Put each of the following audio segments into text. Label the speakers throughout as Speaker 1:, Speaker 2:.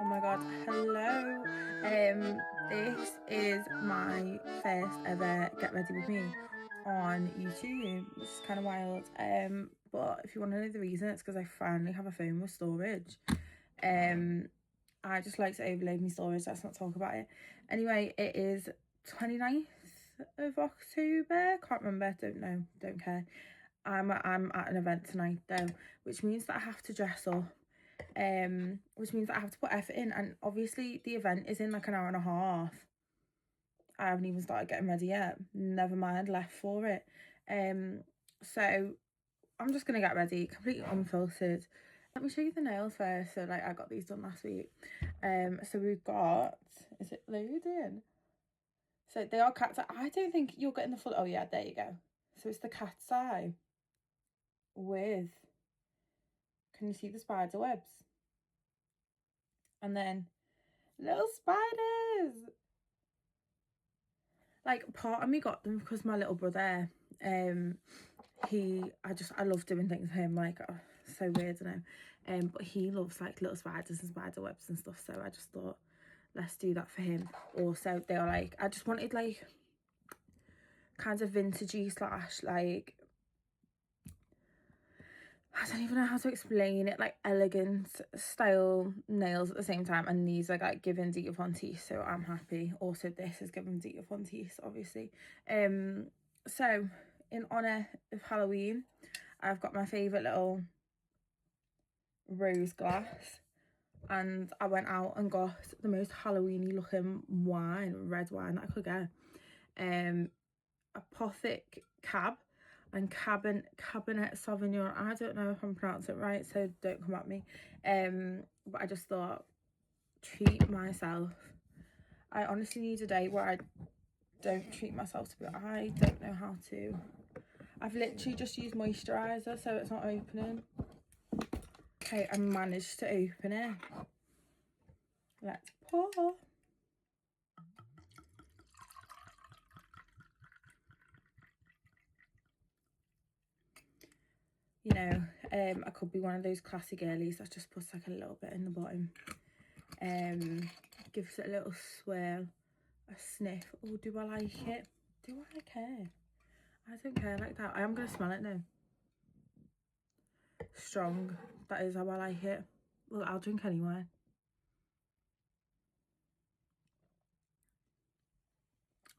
Speaker 1: Oh my god, hello. This is my first ever Get Ready With Me on YouTube, which is kind of wild. But if you want to know the reason, it's because I finally have a phone with storage. I just like to overload my storage, let's not talk about it. Anyway, it is 29th of October, can't remember, don't know, don't care. I'm at an event tonight though, which means that I have to dress up, which means that I have to put effort in, and obviously the event is in like an hour and a half. I haven't even started getting ready yet, never mind left for it. So I'm just gonna get ready completely unfiltered. Let me show you the nails first. So like I got these done last week. So we've got, is it loading? So they are cat's eye. I don't think you're getting the full, oh yeah, there you go. So it's the cat's eye with, can you see the spider webs? And then little spiders. Like part of me got them because my little brother, I love doing things with him, like so weird, I know. But he loves like little spiders and spider webs and stuff, so I just thought let's do that for him. Also, they are like, I just wanted like kind of vintagey slash like, I don't even know how to explain it, like elegant style nails at the same time, and these are like giving Dita Fonteese, so I'm happy. Also this is giving Dita Fonteese, obviously. So in honour of Halloween, I've got my favourite little rose glass, and I went out and got the most Halloweeny looking wine, red wine that I could get. Apothic Cab and Cabernet Sauvignon. I don't know if I'm pronouncing it right, so don't come at me. But I just thought, treat myself. I honestly need a day where I don't treat myself, to be, I don't know how to. I've literally just used moisturiser, so it's not opening. Okay, I managed to open it. Let's pour. You know, I could be one of those classy girlies that just puts like a little bit in the bottom. Gives it a little swirl, a sniff. Oh, do I like it? Do I care? I don't care like that. I am going to smell it now. Strong. That is how I like it. Well, I'll drink anyway.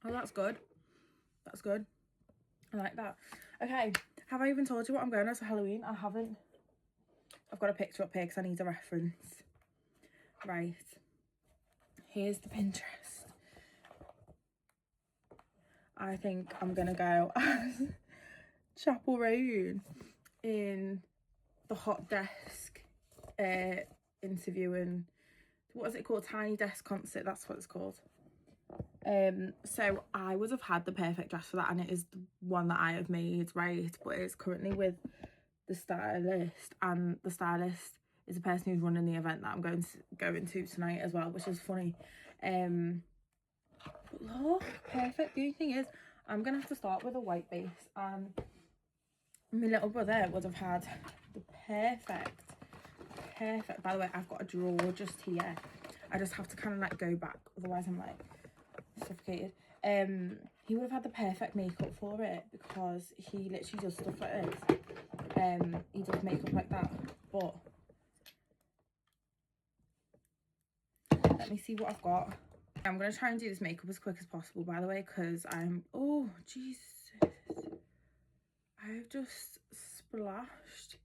Speaker 1: Oh, that's good. That's good. I like that. Okay, have I even told you what I'm going as for Halloween? I haven't. I've got a picture up here because I need a reference. Right. Here's the Pinterest. I think I'm going to go as Chappell Roan in the hot desk interviewing, what is it called, tiny desk concert, that's what it's called. So I would have had the perfect dress for that, and it is the one that I have made, right, but it's currently with the stylist, and the stylist is the person who's running the event that I'm going to tonight as well, which is funny. Look, perfect. The only thing is I'm gonna have to start with a white base, and my little brother would have had the perfect, by the way, I've got a drawer just here. I just have to kind of like go back, otherwise I'm like suffocated. He would have had the perfect makeup for it because he literally does stuff like this. He does makeup like that, but let me see what I've got. I'm gonna try and do this makeup as quick as possible, by the way, because I'm, oh Jesus, I've just splashed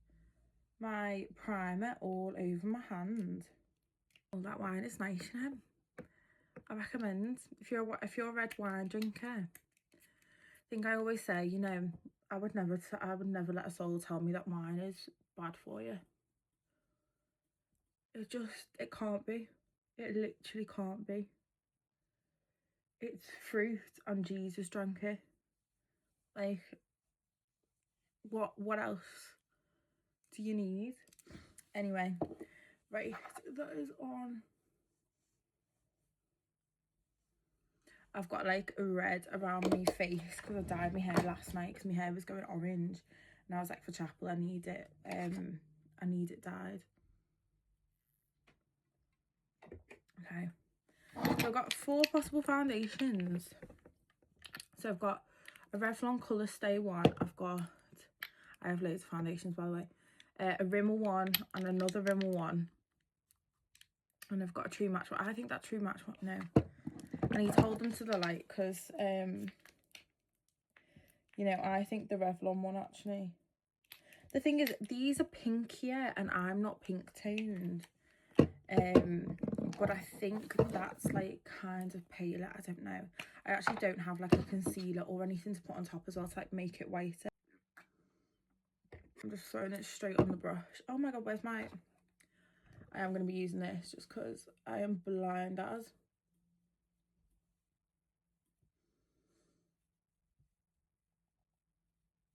Speaker 1: my primer all over my hand. Oh, that wine is nice, you know. I recommend, if you're a red wine drinker, I think I always say, you know, I would never let a soul tell me that wine is bad for you. It can't be. It literally can't be. It's fruit and Jesus drank it. Like, what else do you need? Anyway, right, that is on. I've got like a red around my face because I dyed my hair last night because my hair was going orange, and I was like, for chapel, I need it dyed. Okay, so I've got 4 possible foundations. So I've got a Revlon Colour Stay one. I have loads of foundations, by the way. A Rimmel one and another Rimmel one. And I've got a True Match one. I think that True Match one, no. I need to hold them to the light because, you know, I think the Revlon one actually. The thing is, these are pinkier and I'm not pink toned. But I think that's like kind of paler. I don't know. I actually don't have like a concealer or anything to put on top as well to like make it whiter. I'm just throwing it straight on the brush. Oh my god, where's my... I am going to be using this just because I am blind as.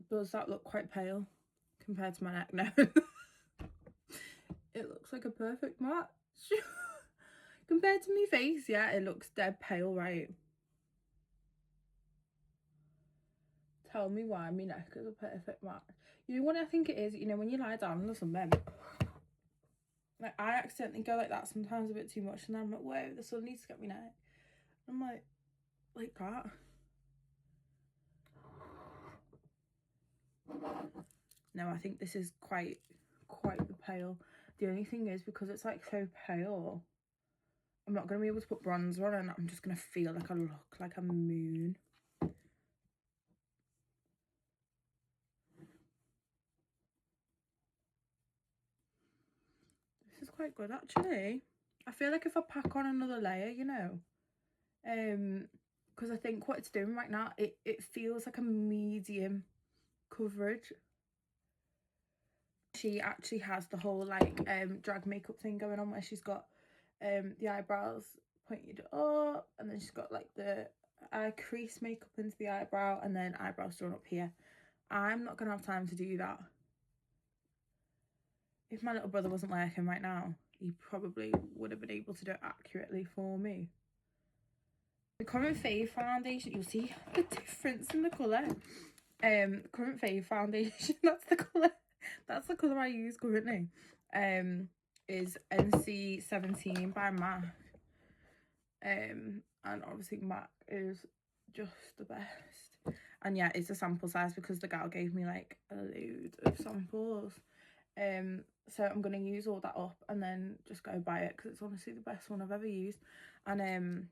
Speaker 1: Does that look quite pale compared to my neck? No. It looks like a perfect match. Compared to my face, yeah, it looks dead pale, right? Tell me why my neck is a perfect match. You know what I think it is? You know, when you lie down on the sunbed, like I accidentally go like that sometimes a bit too much, and then I'm like, whoa, the sun needs to get me neck. I'm like that. No, I think this is quite the pale. The only thing is, because it's like so pale, I'm not going to be able to put bronzer on, and I'm just going to feel like I look like a moon. This is quite good actually. I feel like if I pack on another layer, you know, because I think what it's doing right now, it feels like a medium coverage. She actually has the whole like drag makeup thing going on, where she's got the eyebrows pointed up, and then she's got like the eye crease makeup into the eyebrow, and then eyebrows drawn up here. I'm not gonna have time to do that. If my little brother wasn't working right now, he probably would have been able to do it accurately for me. The Current Fave foundation, you'll see the difference in the colour. Current Fave foundation, that's the colour I use currently. Is NC17 by MAC. And obviously MAC is just the best. And yeah, it's a sample size because the gal gave me like a load of samples. So I'm gonna use all that up and then just go buy it because it's honestly the best one I've ever used. And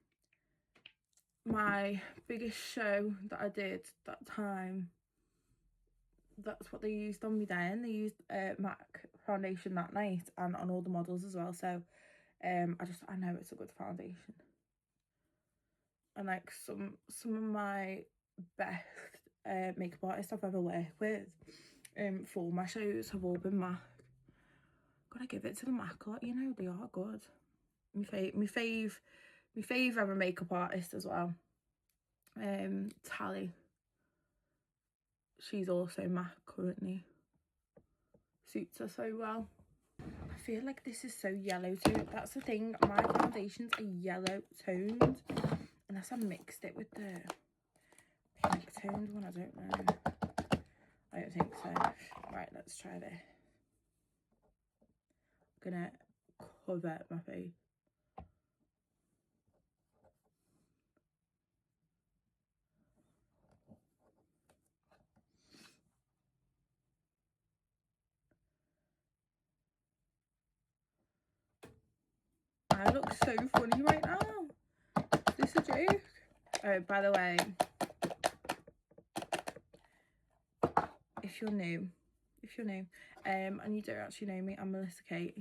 Speaker 1: my biggest show that I did that time, that's what they used on me then. They used MAC foundation that night and on all the models as well. So I know it's a good foundation. And like some of my best makeup artists I've ever worked with for my shows have all been MAC. Gotta give it to the MAC lot, you know, they are good. My fave ever makeup artist as well, Tally. She's also MAC currently. Suits her so well. I feel like this is so yellow toned. That's the thing, my foundations are yellow toned. Unless I mixed it with the pink toned one, I don't know. I don't think so. Right, let's try this. I'm gonna cover my face. I look so funny right now. Is this a joke? Oh, by the way, if you're new, and you don't actually know me, I'm Melissa Kate.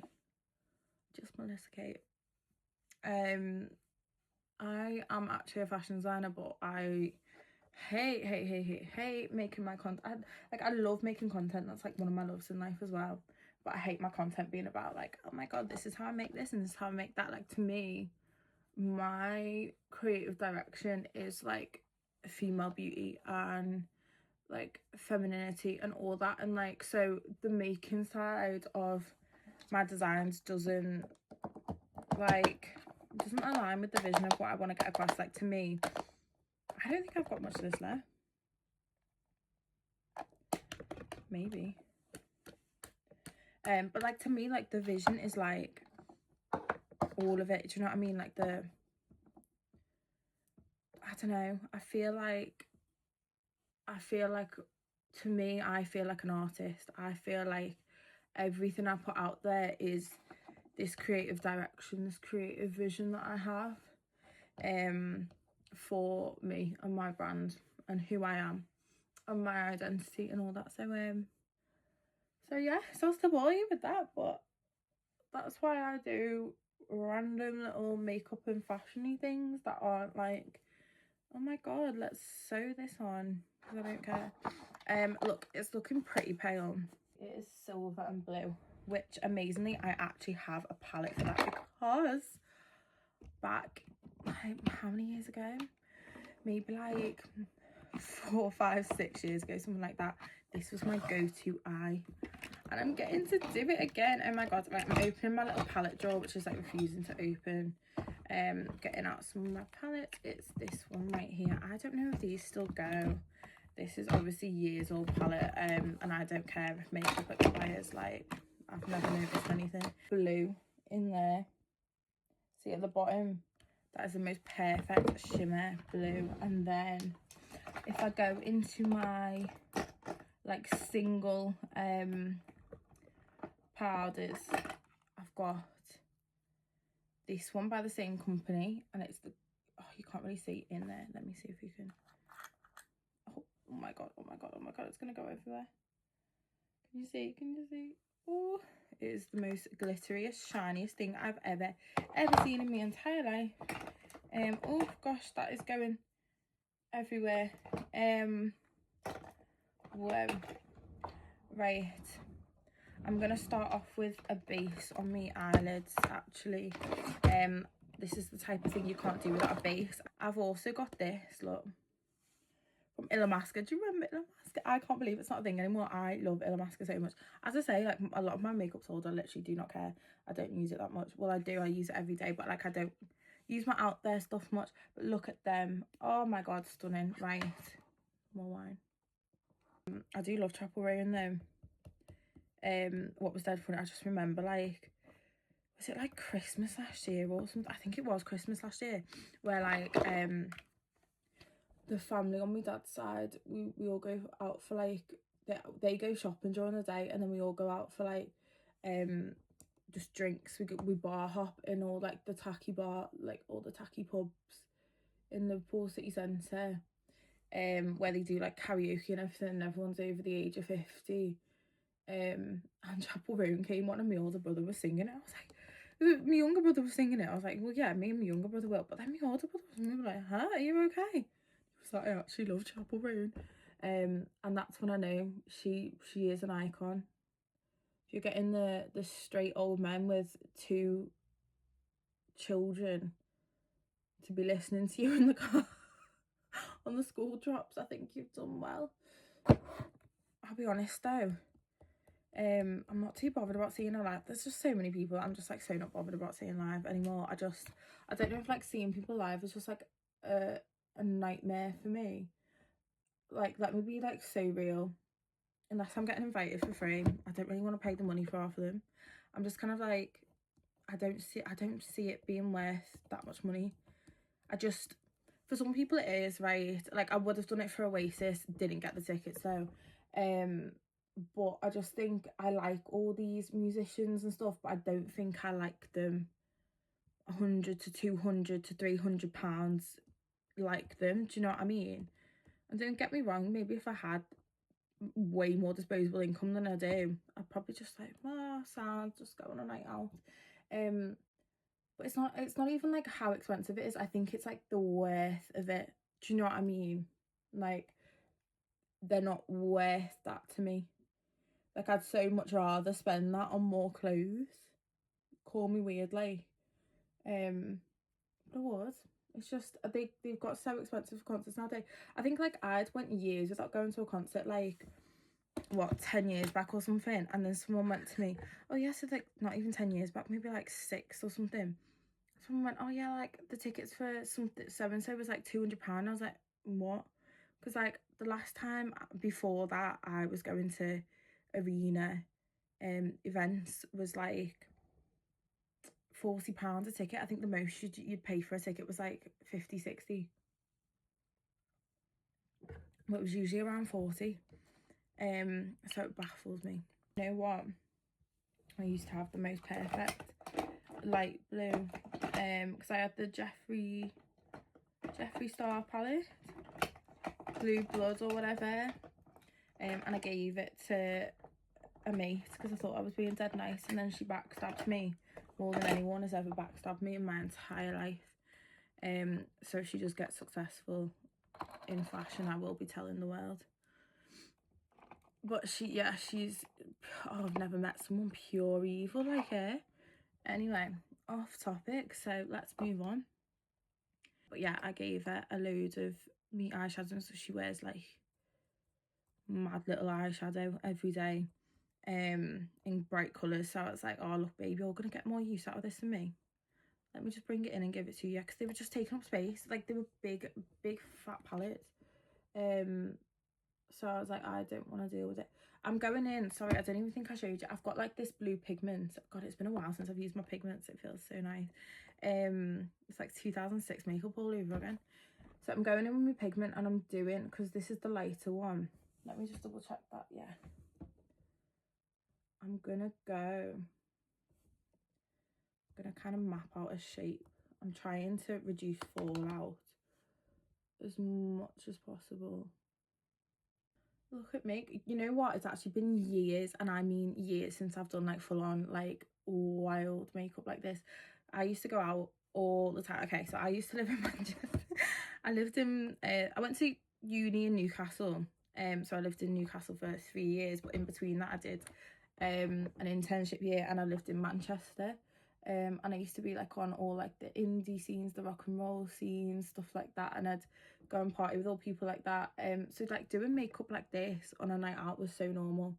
Speaker 1: Just Melissa Kate. I am actually a fashion designer, but I hate making my content. I love making content. That's like one of my loves in life as well. But I hate my content being about like, oh my god, this is how I make this and this is how I make that. Like, to me, my creative direction is like female beauty and like femininity and all that. And like, so the making side of my designs doesn't align with the vision of what I want to get across. Like, to me, I don't think I've got much of this left. Maybe. But like, to me, like, the vision is like all of it. Do you know what I mean? Like I don't know. I feel like to me, I feel like an artist. I feel like everything I put out there is this creative direction, this creative vision that I have for me and my brand and who I am and my identity and all that. So yeah, so I'll still bore you with that, but that's why I do random little makeup and fashiony things that aren't like, oh my god, let's sew this on, because I don't care. Look, it's looking pretty pale. It is silver and blue, which amazingly I actually have a palette for that, because back how many years ago, maybe like 4, 5, 6 years ago, something like that, this was my go-to eye, and I'm getting to do it again. Oh my god. Right, I'm opening my little palette drawer, which is like refusing to open. Getting out some of my palettes. It's this one right here. I don't know if these still go. This is obviously years old palette, and I don't care if makeup expires. Like, I've never noticed anything. Blue in there. See at the bottom, that is the most perfect shimmer blue. And then if I go into my like single powders, I've got this one by the same company, and it's the, oh, you can't really see it in there. Let me see if you can. Oh my god, oh my god, oh my god, it's gonna go everywhere. Can you see? Can you see? Oh, it is the most glitteriest, shiniest thing I've ever seen in my entire life. Oh gosh, that is going everywhere. Whoa. Right, I'm gonna start off with a base on my eyelids. Actually, this is the type of thing you can't do without a base. I've also got this, look, from Illamasqua. Do you remember Illamasqua? I can't believe it's not a thing anymore. I love Illamasqua so much. As I say, like, a lot of my makeup's old. I literally do not care. I don't use it that much. Well, I do. I use it every day, but like, I don't use my out there stuff much. But look at them. Oh my god, stunning. Right, more wine. I do love Chappell Roan though. What was dead funny, I just remember, like, was it like Christmas last year or something? I think it was Christmas last year, where like the family on my dad's side, we all go out for like, they go shopping during the day, and then we all go out for like just drinks. We bar hop in all like the tacky bar, like all the tacky pubs in Liverpool city centre, where they do like karaoke and everything, and everyone's over the age of 50. And Chappell Roan came on, and my older brother was singing it. I was like, my younger brother was singing it. I was like, well, yeah, me and my younger brother will. But then my older brother was, and we were like, huh, are you okay? He was like, I actually love Chappell Roan. And that's when I know she is an icon. If you're getting the straight old men with 2 children to be listening to you in the car on the school drops, I think you've done well. I'll be honest though, I'm not too bothered about seeing her live. There's just so many people I'm just like so not bothered about seeing live anymore. I don't know if like seeing people live is just like a nightmare for me. Like, let me be like so real. Unless I'm getting invited for free, I don't really want to pay the money for half of them. I'm just kind of like, I don't see it being worth that much money. For some people it is, right? Like, I would have done it for Oasis, didn't get the tickets though. But I just think I like all these musicians and stuff, but I don't think I like them 100 to 200 to 300 pounds like them. Do you know what I mean? And don't get me wrong, maybe if I had way more disposable income than I do, I'd probably just like, oh, sad, just go on a night out. But it's not even like how expensive it is. I think it's like the worth of it. Do you know what I mean? Like, they're not worth that to me. Like, I'd so much rather spend that on more clothes. Call me weird, like, but I would. It's just they've got so expensive concerts nowadays. I think like I'd went years without going to a concert, like what, 10 years back or something, and then someone went to me, oh yeah, so like not even 10 years back, maybe like 6 or something. Someone went, oh yeah, like the tickets for something so and so was like £200. I was like, what? Because like the last time before that I was going to arena events was like £40 a ticket. I think the most you'd pay for a ticket was like 50, 60. But it was usually around 40. So it baffles me. You know what? I used to have the most perfect light blue. Because I had the Jeffree Star palette, Blue Blood or whatever. And I gave it to a mate because I thought I was being dead nice, and then she backstabbed me more than anyone has ever backstabbed me in my entire life. So if she does get successful in fashion, I will be telling the world. But she's I've never met someone pure evil like her. Anyway, off topic, so let's move on. But yeah, I gave her a load of me eyeshadow, so she wears like mad little eyeshadow every day, in bright colours. So I was like, oh look baby, you're gonna get more use out of this than me. Let me just bring it in and give it to you, because they were just taking up space. Like, they were big fat palettes. So I was like, I don't want to deal with it. I'm going in, sorry, I don't even think I showed you. I've got like this blue pigment. God, it's been a while since I've used my pigments. It feels so nice. It's like 2006 makeup all over again. So I'm going in with my pigment, and I'm doing, because this is the lighter one. Let me just double check that. Yeah, I'm gonna kind of map out a shape. I'm trying to reduce fallout as much as possible. Look at me. You know what? It's actually been years, and I mean years, since I've done like full on like wild makeup like this. I used to go out all the time. Okay, so I used to live in Manchester. I went to uni in Newcastle. So I lived in Newcastle for 3 years, but in between that I did an internship year, and I lived in Manchester. And I used to be like on all like the indie scenes, the rock and roll scenes, stuff like that, and I'd go and party with all people like that. So like doing makeup like this on a night out was so normal.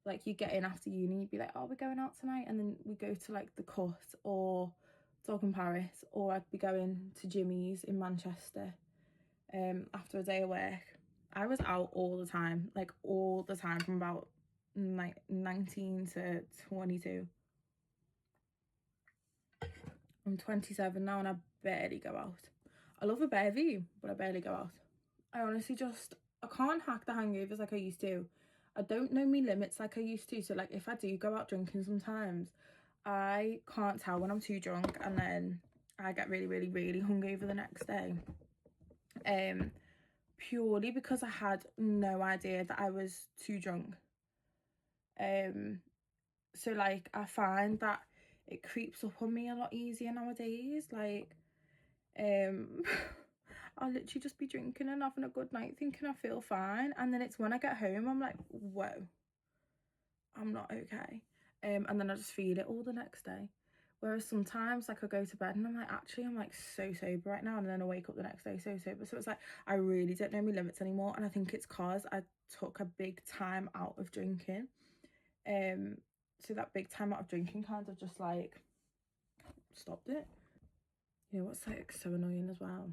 Speaker 1: Like, you get in after uni, you'd be like, oh, we're going out tonight, and then we go to like the Cut or Dog in Paris, or I'd be going to Jimmy's in Manchester after a day of work. I was out all the time, like all the time, from about 19 to 22. I'm 27 now, and I barely go out. I love a bevy, but I barely go out. I honestly I can't hack the hangovers like I used to. I don't know me limits like I used to. So like, if I do go out drinking sometimes, I can't tell when I'm too drunk, and then I get really, really, really hungover the next day. Purely because I had no idea that I was too drunk. So like, I find that it creeps up on me a lot easier nowadays. Like, I'll literally just be drinking and having a good night, thinking I feel fine, and then it's when I get home I'm like, whoa, I'm not okay. And then I just feel it all the next day. Whereas sometimes, like, I go to bed and I'm like, actually, I'm like so sober right now, and then I wake up the next day so sober. So it's like, I really don't know my limits anymore, and I think it's because I took a big time out of drinking. So that big time out of drinking kind of just like stopped it. You know what's like so annoying as well?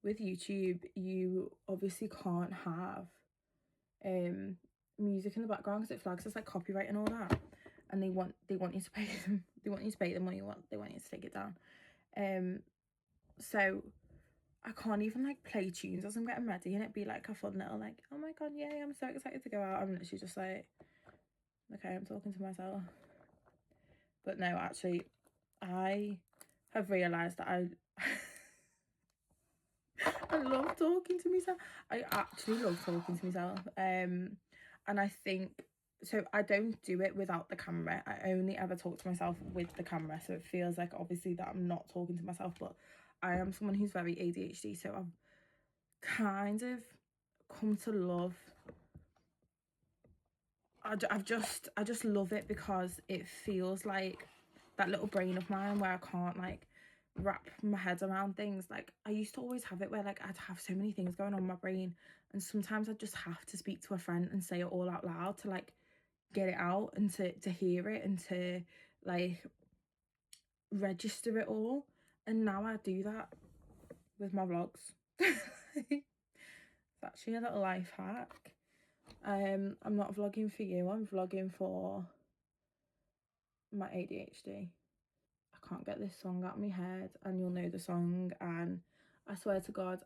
Speaker 1: With YouTube, you obviously can't have music in the background because it flags as like copyright and all that, and they want you to pay them. They want you to pay them money. They want you to take it down. So I can't even like play tunes as I'm getting ready, and it'd be like a fun little like, oh my god, yay, I'm so excited to go out. I'm literally just like, okay, I'm talking to myself. But no, actually, I have realised that I love talking to myself. I actually love talking to myself. And I think, so I don't do it without the camera. I only ever talk to myself with the camera. So it feels like obviously that I'm not talking to myself, but I am someone who's very ADHD. So I've kind of come to love, I just love it, because it feels like that little brain of mine where I can't like wrap my head around things. Like, I used to always have it where like I'd have so many things going on in my brain, and sometimes I just have to speak to a friend and say it all out loud to like get it out, and to hear it, and to like register it all. And now I do that with my vlogs. It's actually a little life hack. I'm not vlogging for you, I'm vlogging for my ADHD. I can't get this song out of my head, and you'll know the song, and I swear to God,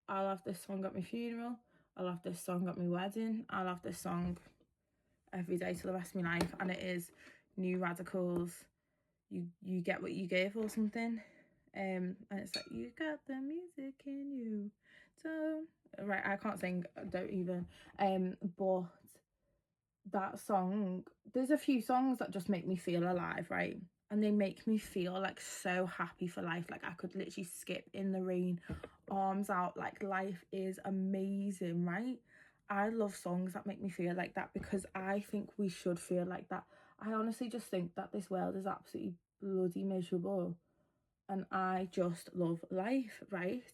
Speaker 1: I'll have this song at my funeral, I'll have this song at my wedding, I'll have this song every day till the rest of my life, and it is New Radicals, you get what you give, or something. And it's like, you got the music in you, don't, right, I can't sing, don't even, but that song, there's a few songs that just make me feel alive, right? And they make me feel like so happy for life. Like I could literally skip in the rain, arms out, like life is amazing, right? I love songs that make me feel like that, because I think we should feel like that. I honestly just think that this world is absolutely bloody miserable, and I just love life, right?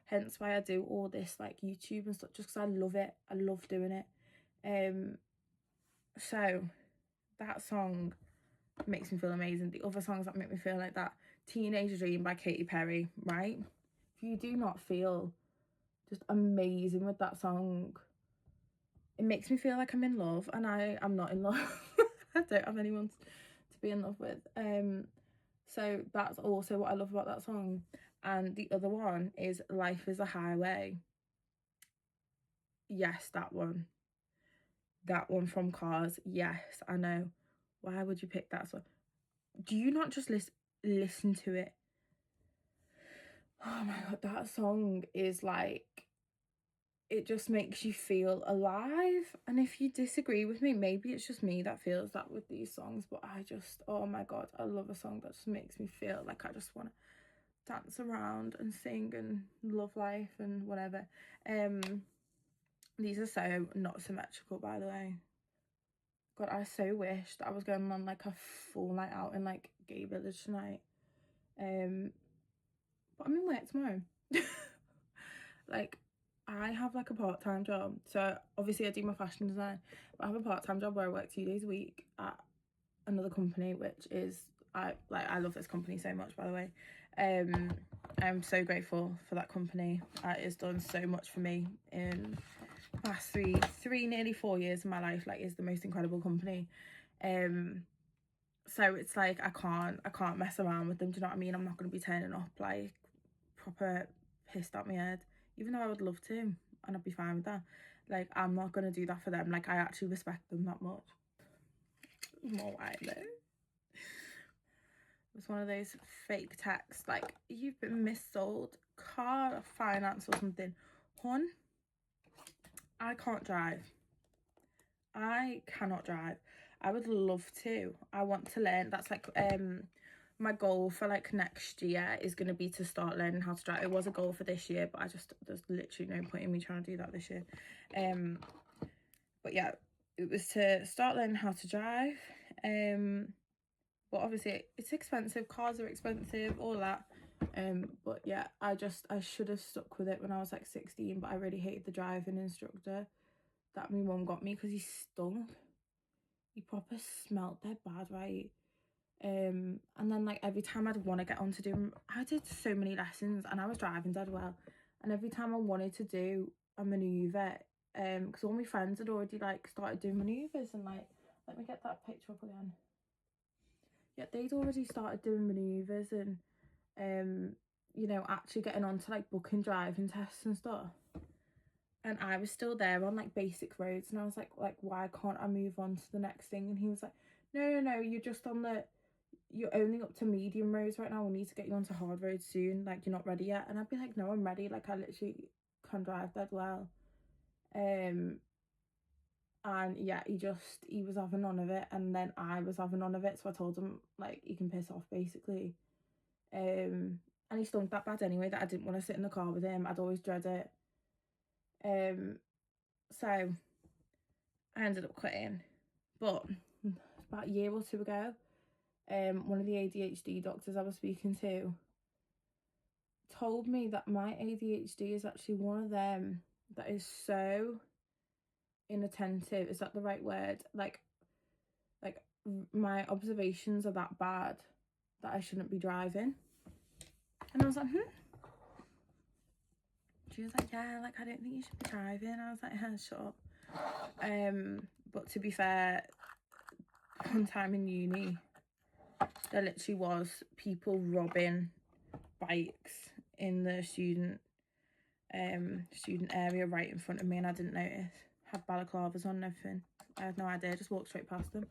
Speaker 1: Hence why I do all this like YouTube and stuff, just because I love it. I love doing it. So that song makes me feel amazing. The other songs that make me feel like that, Teenage Dream by Katy Perry, right? If you do not feel just amazing with that song, it makes me feel like I'm in love, and I am not in love. I don't have anyone to be in love with. So that's also what I love about that song. And the other one is Life is a Highway. Yes, that one from Cars. Yes, I know. Why would you pick that song? Do you not just listen to it? Oh my God, that song is like, it just makes you feel alive. And if you disagree with me, maybe it's just me that feels that with these songs, but I just, oh my God, I love a song that just makes me feel like I just want to dance around and sing and love life and whatever. These are so not symmetrical, by the way. God, I so wish that I was going on like a full night out in like Gay Village tonight. But I'm in work tomorrow. Like, I have like a part-time job, so obviously I do my fashion design, but I have a part-time job where I work 2 days a week at another company, which is, I love this company so much, by the way. I'm so grateful for that company. It's done so much for me in the past three nearly 4 years of my life. Like, it's the most incredible company. So it's like I can't mess around with them, do you know what I mean? I'm not going to be turning up like proper pissed at my head, even though I would love to, and I'd be fine with that. Like, I'm not going to do that for them. Like, I actually respect them that much. More widely, it was one of those fake texts like, you've been missold, car finance or something. Hun, I can't drive. I cannot drive. I would love to. I want to learn. That's like my goal for like next year is going to be to start learning how to drive. It was a goal for this year, but there's literally no point in me trying to do that this year. But yeah, it was to start learning how to drive. But obviously it's expensive. Cars are expensive, all that. But yeah, I should have stuck with it when I was like 16, but I really hated the driving instructor that my mum got me because he stunk. He proper smelt dead bad, right? And then like every time I'd want to get on to do, I did so many lessons and I was driving dead well, and every time I wanted to do a maneuver, because all my friends had already like started doing maneuvers, and like, let me get that picture up again. Yeah, they'd already started doing maneuvers and you know, actually getting on to like booking driving tests and stuff, and I was still there on like basic roads, and I was like why can't I move on to the next thing? And he was like, no, you're only up to medium roads right now, we need to get you onto hard roads soon, like you're not ready yet. And I'd be like, no, I'm ready, like I literally can drive that well. And yeah, he was having none of it, and then I was having none of it, so I told him like, you can piss off, basically. And he stunk that bad anyway that I didn't want to sit in the car with him. I'd always dread it. So I ended up quitting. But about a year or two ago, one of the ADHD doctors I was speaking to told me that my ADHD is actually one of them that is so inattentive. Is that the right word? Like my observations are that bad that I shouldn't be driving. And I was like, She was like, yeah, like I don't think you should be driving. I was like, yeah, shut up. But to be fair, one time in uni, there literally was people robbing bikes in the student area right in front of me, and I didn't notice. Had balaclavas on and everything. I had no idea, just walked straight past them.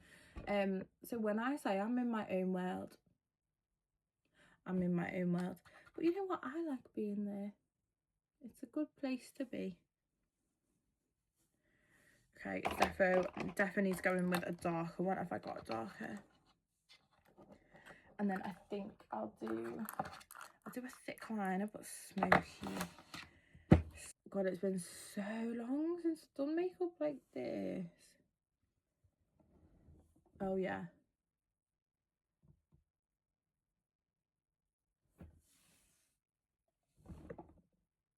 Speaker 1: So when I say I'm in my own world, I'm in my own world. But you know what? I like being there. It's a good place to be. Okay, defo needs to go in with a darker one. Have I got a darker? And then I think I'll do a thick liner, but smoky. God, it's been so long since I've done makeup like this. Oh yeah.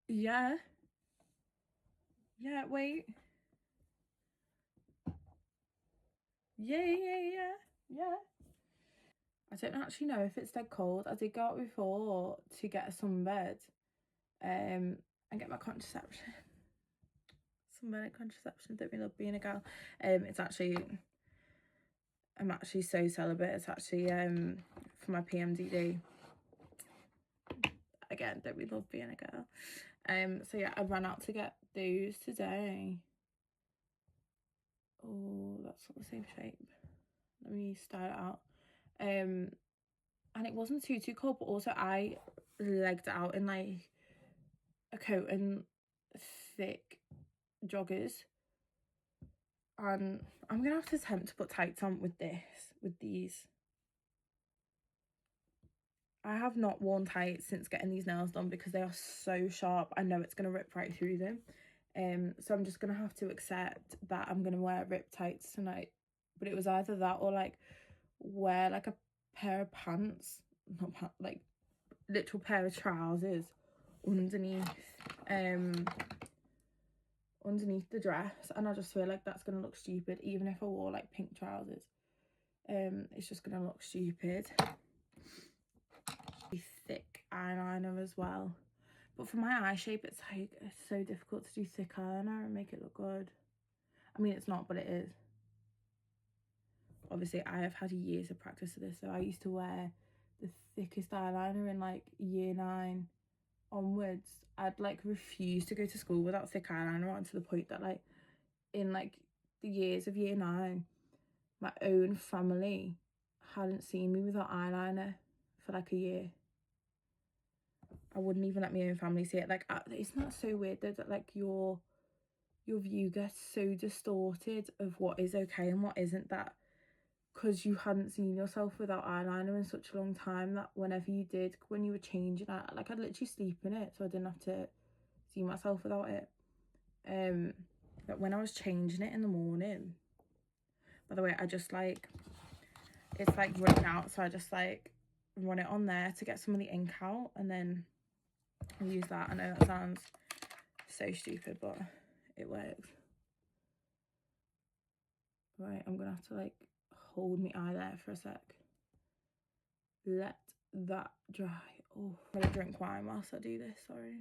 Speaker 1: Yeah. Yeah, wait. Yeah. I don't actually know if it's dead cold. I did go out before to get a sunbed and get my contraception. Sunbed and contraception. Don't we love being a girl? It's actually, I'm actually so celibate. It's actually for my PMDD. Again, don't we love being a girl? So yeah, I ran out to get those today. Oh, that's not the same shape. Let me style it out. And it wasn't too cold, but also I legged it out in like a coat and thick joggers, and I'm gonna have to attempt to put tights on with these. I have not worn tights since getting these nails done because they are so sharp. I know it's gonna rip right through them. So I'm just gonna have to accept that I'm gonna wear rip tights tonight. But it was either that or like wear like a pair of pants, not pants, like literal pair of trousers underneath the dress, and I just feel like that's gonna look stupid even if I wore like pink trousers. It's just gonna look stupid. Thick eyeliner as well, but for my eye shape it's like it's so difficult to do thick eyeliner and make it look good. I mean, it's not, but it is. Obviously I have had years of practice of this, so I used to wear the thickest eyeliner in like year 9 onwards. I'd like refuse to go to school without thick eyeliner on, to the point that like in like the years of year 9 my own family hadn't seen me without eyeliner for like a year. I wouldn't even let my own family see it. Like, it's not so weird though that like your view gets so distorted of what is okay and what isn't, that because you hadn't seen yourself without eyeliner in such a long time, that whenever you did, when you were changing, I'd literally sleep in it so I didn't have to see myself without it. But when I was changing it in the morning, by the way, I just like, it's like running out, so I just like run it on there to get some of the ink out, and then I'll use that. I know that sounds so stupid, but it works. Right, I'm gonna have to like hold my eye there for a sec. Let that dry. Oh, I'm gonna drink wine whilst I do this, sorry.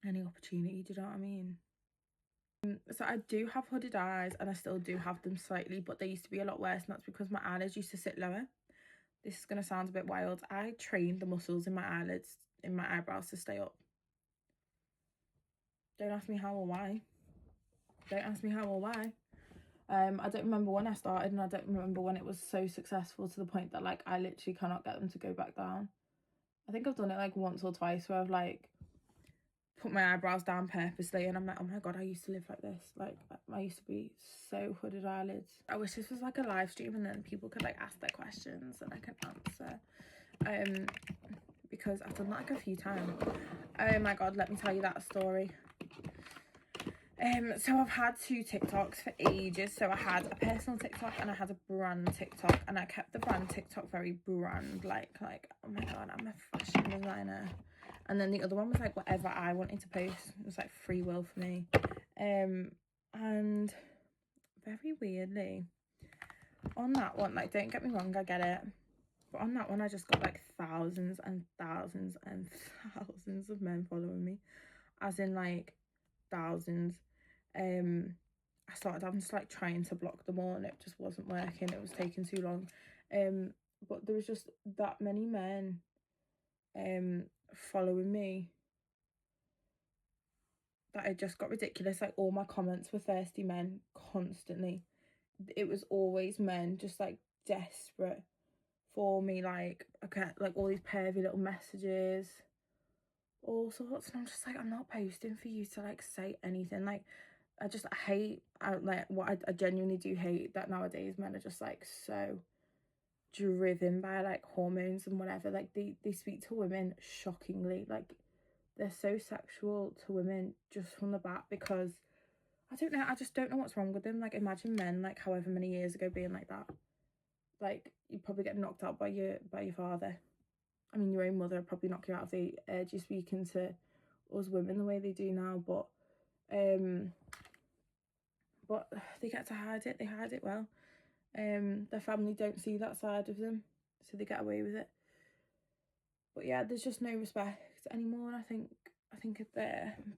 Speaker 1: Any opportunity, do you know what I mean? So I do have hooded eyes, and I still do have them slightly, but they used to be a lot worse, and that's because my eyelids used to sit lower. This is gonna sound a bit wild. I trained the muscles in my eyelids, in my eyebrows, to stay up. Don't ask me how or why. Don't ask me how or why. I don't remember when I started, and I don't remember when it was so successful to the point that like I literally cannot get them to go back down. I think I've done it like once or twice where I've like put my eyebrows down purposely, and I'm like, oh my god, I used to live like this. Like, I used to be so hooded eyelids. I wish this was like a live stream and then people could like ask their questions and I can answer. Because I've done that like a few times. Oh my god, let me tell you that story. So I've had 2 TikToks for ages. So I had a personal TikTok and I had a brand TikTok, and I kept the brand TikTok very brand like oh my god, I'm a fashion designer. And then the other one was like whatever I wanted to post. It was like free will for me. And very weirdly, on that one, like, don't get me wrong, I get it, but on that one I just got like thousands and thousands and thousands of men following me, as in like thousands. I I started having to like trying to block them all, and it just wasn't working. It was taking too long. But there was just that many men following me that it just got ridiculous. Like, all my comments were thirsty men constantly. It was always men just like desperate for me. Like, okay, like all these pervy little messages, all sorts, and I'm just like, I'm not posting for you to like say anything. Like, I hate, I genuinely do hate that nowadays men are just like so driven by like hormones and whatever. Like, they speak to women shockingly. Like, they're so sexual to women just from the bat, because I don't know, I just don't know what's wrong with them. Like, imagine men like however many years ago being like that. Like, you'd probably get knocked out by your father. I mean, your own mother would probably knock you out of the edge. You're speaking to us women the way they do now, but they get to hide it. They hide it well. Their family don't see that side of them, so they get away with it. But yeah, there's just no respect anymore. I think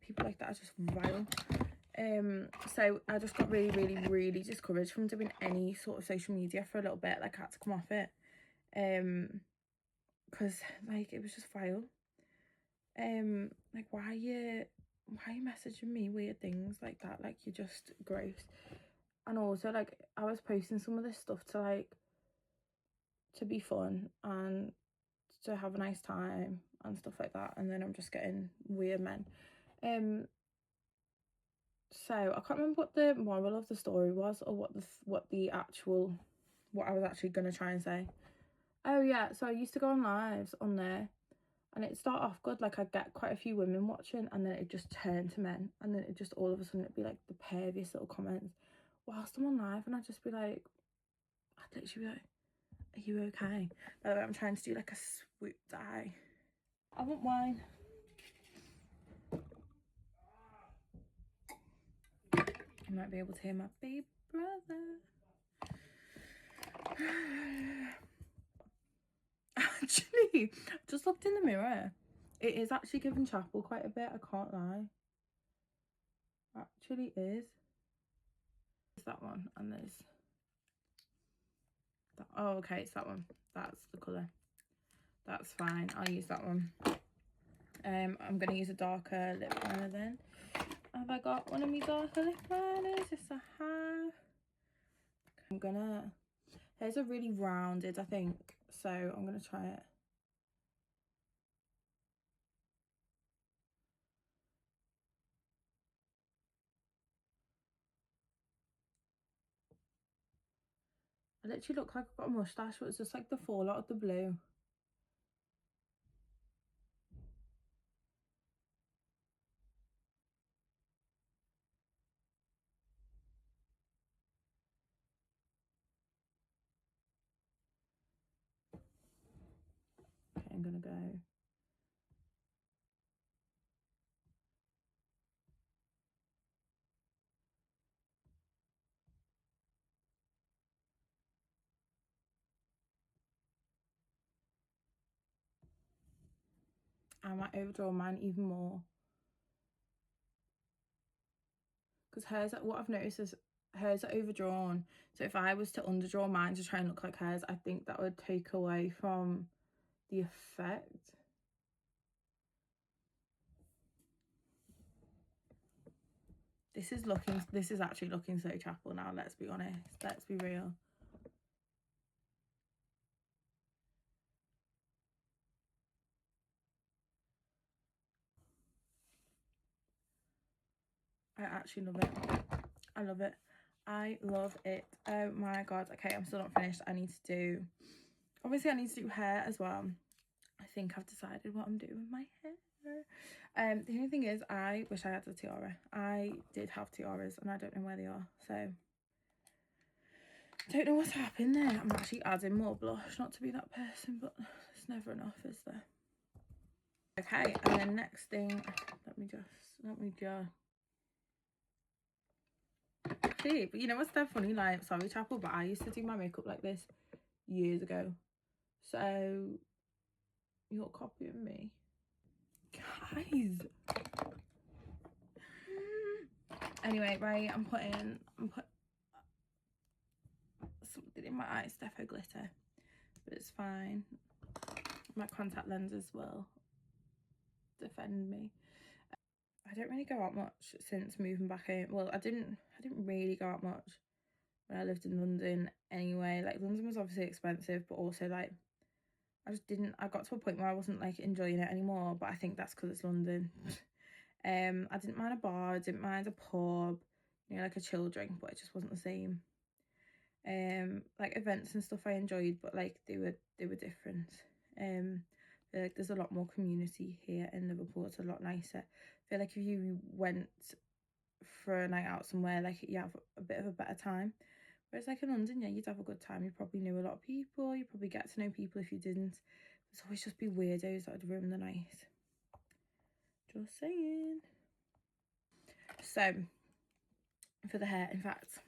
Speaker 1: people like that are just vile. So I just got really discouraged from doing any sort of social media for a little bit. Like, I had to come off it, because like it was just vile. Like, why are you messaging me weird things like that? Like, you're just gross. And also, like, I was posting some of this stuff to be fun and to have a nice time and stuff like that, and then I'm just getting weird men. So I can't remember what the moral of the story was, or what I was actually gonna try and say. Oh yeah, so I used to go on lives on there, and it'd start off good. Like, I'd get quite a few women watching, and then it'd just turn to men, and then it just all of a sudden it'd be like the perviest little comments whilst I'm on live, and I'd just be like, I'd literally be like, are you okay? By the way, I'm trying to do like a swoop dye. I want wine. You might be able to hear my baby brother. Actually, just looked in the mirror. It is actually giving Chappell quite a bit, I can't lie. Actually is. There's that one, and there's that. Oh, okay, it's that one. That's the colour. That's fine, I'll use that one. I'm gonna use a darker lip liner then. Have I got one of my darker lip liners? Yes, I have. I'm gonna, hers are really rounded, I think, so I'm gonna try it. I literally look like I've got a moustache, but it's just like the fallout of the blue. Okay, I'm gonna go. I might overdraw mine even more, because hers, what I've noticed is hers are overdrawn, so if I was to underdraw mine to try and look like hers, I think that would take away from the effect. This is actually looking so Chappell now, let's be honest, let's be real. I actually love it. I love it. I love it. Oh my god. Okay, I'm still not finished. Obviously I need to do hair as well. I think I've decided what I'm doing with my hair. The only thing is, I wish I had a tiara. I did have tiaras and I don't know where they are, so don't know what's happened there. I'm actually adding more blush, not to be that person, but it's never enough, is there? Okay, and then next thing, let me just see. But you know what's so funny? Like, sorry, Chappell, but I used to do my makeup like this years ago. So you're copying me, guys. Anyway, right, I'm putting something in my eyes, defo glitter, but it's fine. My contact lenses will defend me. I don't really go out much since moving back home. Well, I didn't really go out much when I lived in London anyway. Like, London was obviously expensive, but also like I got to a point where I wasn't like enjoying it anymore, but I think that's because it's London. I didn't mind a bar, I didn't mind a pub, you know, like a chill drink, but it just wasn't the same. Like events and stuff I enjoyed, but like they were different. Like there's a lot more community here in Liverpool. It's a lot nicer. I feel like if you went for a night out somewhere, like you have a bit of a better time. Whereas like in London, yeah, you'd have a good time. You probably knew a lot of people. You probably get to know people if you didn't. There's always just be weirdos that would ruin the night. Just saying. So for the hair, in fact,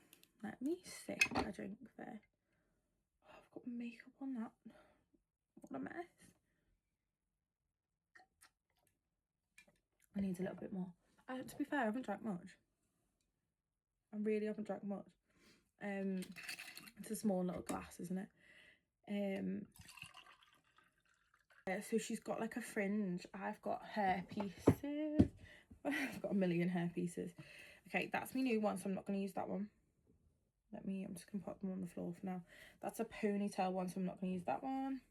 Speaker 1: let me sip a drink there. Oh, I've got makeup on that. What a mess. I need a little bit more. To be fair, I haven't drank much. I really haven't drank much. It's a small little glass, isn't it? So she's got like a fringe. I've got hair pieces. I've got a million hair pieces. Okay, that's my new one, so I'm not going to use that one. I'm just going to put them on the floor for now. That's a ponytail one, so I'm not going to use that one.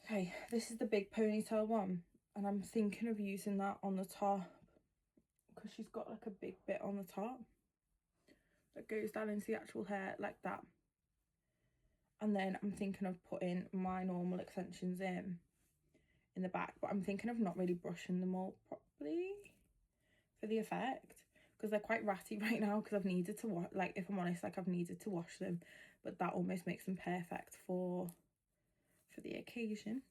Speaker 1: Okay, this is the big ponytail one, and I'm thinking of using that on the top because she's got like a big bit on the top that goes down into the actual hair like that. And then I'm thinking of putting my normal extensions in the back, but I'm thinking of not really brushing them all properly for the effect because they're quite ratty right now because I've needed to wash, like if I'm honest, like I've needed to wash them, but that almost makes them perfect for the occasion.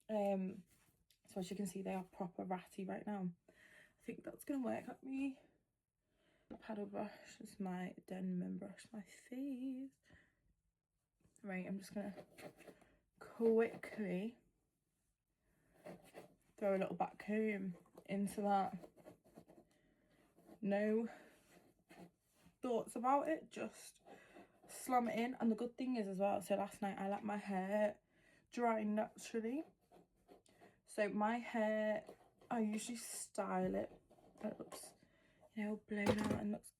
Speaker 1: So as you can see, they are proper ratty right now. I think that's gonna work. Let me paddle brush. This is my denim brush my face. Right, I'm just gonna quickly throw a little back comb into that. No thoughts about it, just slam it in. And the good thing is as well, so last night I let my hair dry naturally. So my hair, I usually style it. It looks, you know, blown out and looks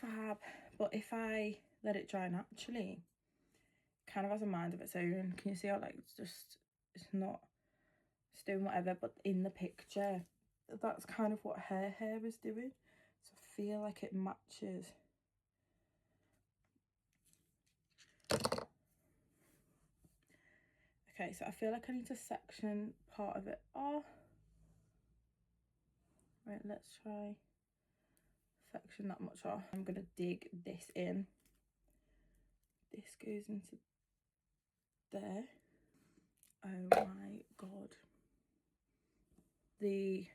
Speaker 1: fab. But if I let it dry naturally, it kind of has a mind of its own. Can you see how like it's not doing whatever, but in the picture that's kind of what her hair is doing, so I feel like it matches. Okay, so I feel like I need to section part of it off. Right, let's try section that much off. I'm gonna dig this in. This goes into there. Oh my god, the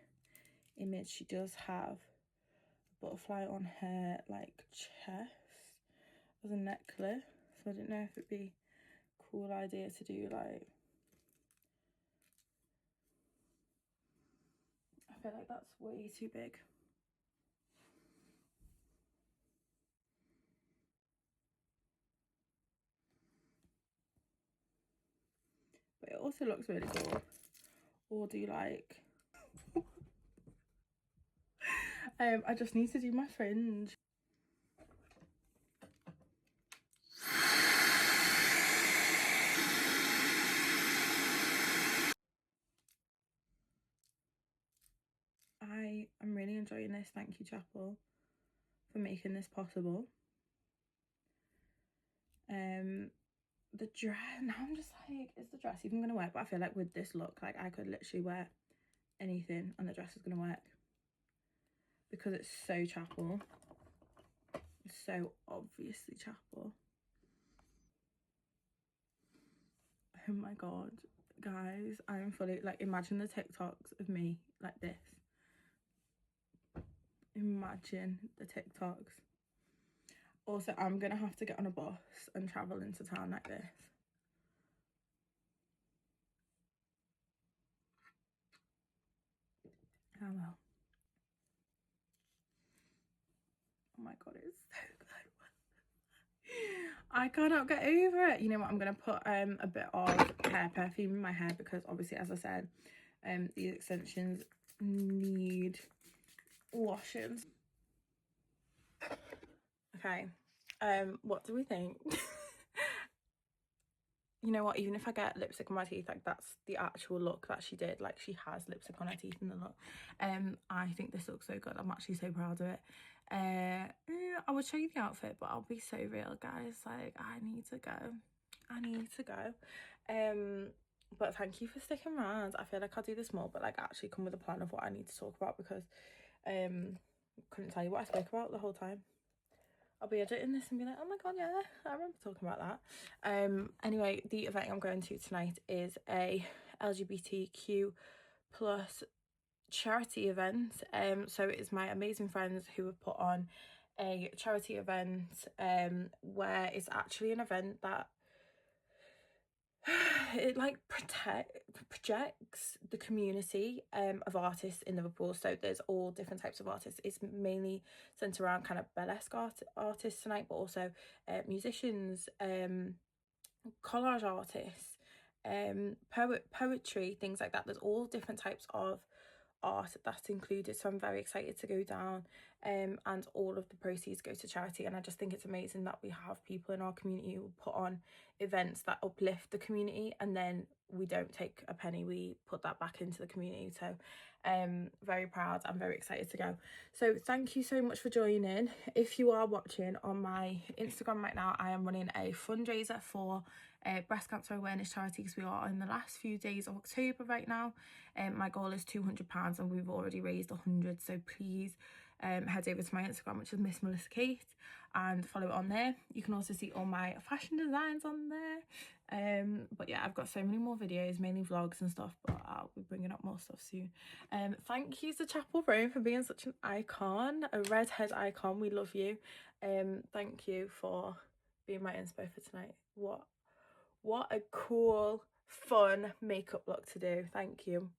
Speaker 1: image, she does have a butterfly on her like chest as a necklace, so I didn't know if it'd be a cool idea to do like, I feel like that's way too big. But it also looks really cool. Or do you like I just need to do my fringe. I'm really enjoying this. Thank you, Chappell, for making this possible. The dress, now I'm just like, is the dress even gonna work? But I feel like with this look, like I could literally wear anything and the dress is gonna work because it's so Chappell. It's so obviously Chappell. Oh my god, guys, I am fully like, imagine the TikToks of me like this. Imagine the TikToks. Also, I'm gonna have to get on a bus and travel into town like this. Oh well. god, it's so good. I cannot get over it. You know what, I'm gonna put a bit of hair perfume in my hair because obviously, as I said, these extensions need washing. Okay, what do we think? You know what, even if I get lipstick on my teeth, like that's the actual look that she did, like she has lipstick on her teeth in the look. I think this looks so good. I'm actually so proud of it. I would show you the outfit, but I'll be so real, guys, like I need to go. But thank you for sticking around. I feel like I'll do this more, but like actually come with a plan of what I need to talk about, because couldn't tell you what I spoke about the whole time. I'll be editing this and be like, oh my god, yeah, I remember talking about that. Anyway, the event I'm going to tonight is a LGBTQ plus charity event. So it is my amazing friends who have put on a charity event where it's actually an event that it like projects the community of artists in Liverpool. So there's all different types of artists. It's mainly centered around kind of burlesque artists tonight, but also musicians, collage artists, poetry, things like that. There's all different types of art that's included, so I'm very excited to go down, and all of the proceeds go to charity. And I just think it's amazing that we have people in our community who put on events that uplift the community, and then we don't take a penny, we put that back into the community. So very proud. I'm very excited to go. So thank you so much for joining. If you are watching on my Instagram right now, I am running a fundraiser for breast cancer awareness charity, because we are in the last few days of October right now. My goal is £200 and we've already raised 100, so please head over to my Instagram, which is Miss Melissa Kate, and follow it on there. You can also see all my fashion designs on there. But yeah, I've got so many more videos, mainly vlogs and stuff, but I'll be bringing up more stuff soon. Thank you to Chappell Roan for being such an icon, a redhead icon. We love you. Thank you for being my inspo for tonight. What a cool, fun makeup look to do. Thank you.